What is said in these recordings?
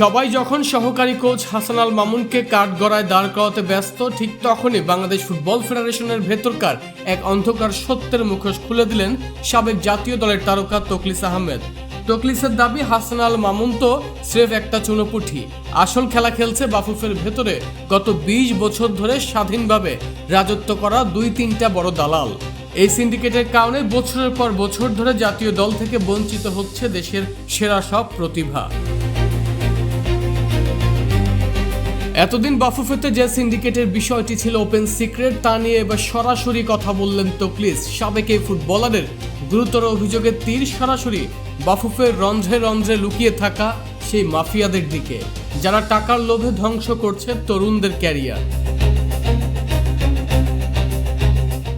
সবাই যখন সহকারী কোচ হাসান আল মামুনকে কাঠগড়ায় দাঁড় করাতে ব্যস্ত, ঠিক তখনই বাংলাদেশ ফুটবল ফেডারেশনের ভেতরকার এক অন্ধকার সত্যের মুখোশ খুলে দিলেন সাবেক জাতীয় দলের তারকা তকলিস আহমেদ। তকলিসের দাবি, হাসান আল মামুন তো স্রেফ একটা চুনোপুঁটি, আসল খেলা খেলছে বাফুফের ভেতরে গত 20 বছর ধরে স্বাধীনভাবে রাজত্ব করা 2-3টা বড় দালাল। এই সিন্ডিকেটের কারণে বছরের পর বছর ধরে জাতীয় দল থেকে বঞ্চিত হচ্ছে দেশের সেরা সব প্রতিভা। এতদিন বাফুফেতে যে সিন্ডিকেটের বিষয়টি ছিল ওপেন সিক্রেট, তা নিয়ে এবার সরাসরি কথা বললেন তকলিস। সাবেক এই ফুটবলারের গুরুতর অভিযোগের তীর সরাসরি বাফুফের রন্ধ্রে রন্ধ্রে লুকিয়ে থাকা সেই মাফিয়াদের দিকে, যারা টাকার লোভে ধ্বংস করছে তরুণদের ক্যারিয়ার।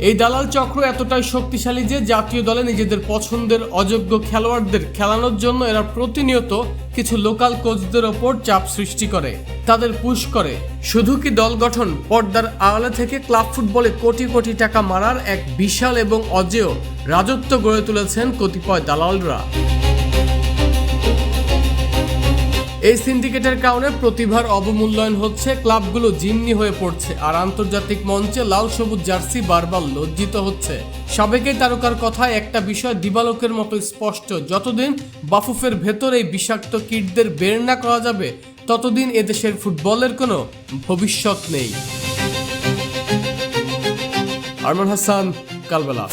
এই দালাল চক্র এতটাই শক্তিশালী যে জাতীয় দলে নিজেদের পছন্দের অযোগ্য খেলোয়াড়দের খেলানোর জন্য এরা প্রতিনিয়ত কিছু লোকাল কোচদের ওপর চাপ সৃষ্টি করে, তাদের পুশ করে। শুধু কি দল গঠন, পর্দার আড়ালে থেকে ক্লাব ফুটবলে কোটি কোটি টাকা মারার এক বিশাল এবং অজেয় রাজত্ব গড়ে তুলেছেন কতিপয় দালালরা। এই সিন্ডিকেটের কারণে প্রতিভার অবমূল্যায়ন হচ্ছে, ক্লাবগুলো জিম্মি হয়ে পড়ছে, আর আন্তর্জাতিক মঞ্চে লাল সবুজ জার্সি বারবার লজ্জিত হচ্ছে। সাবেক এই তারকার কথায় একটা বিষয় দিবালোকের মতো স্পষ্ট, যতদিন বাফুফের ভেতর এই বিষাক্ত কীটদের বের না করা যাবে ততদিন এদেশের ফুটবলের কোনো ভবিষ্যৎ নেই। আরমান হাসান, কালবেলা।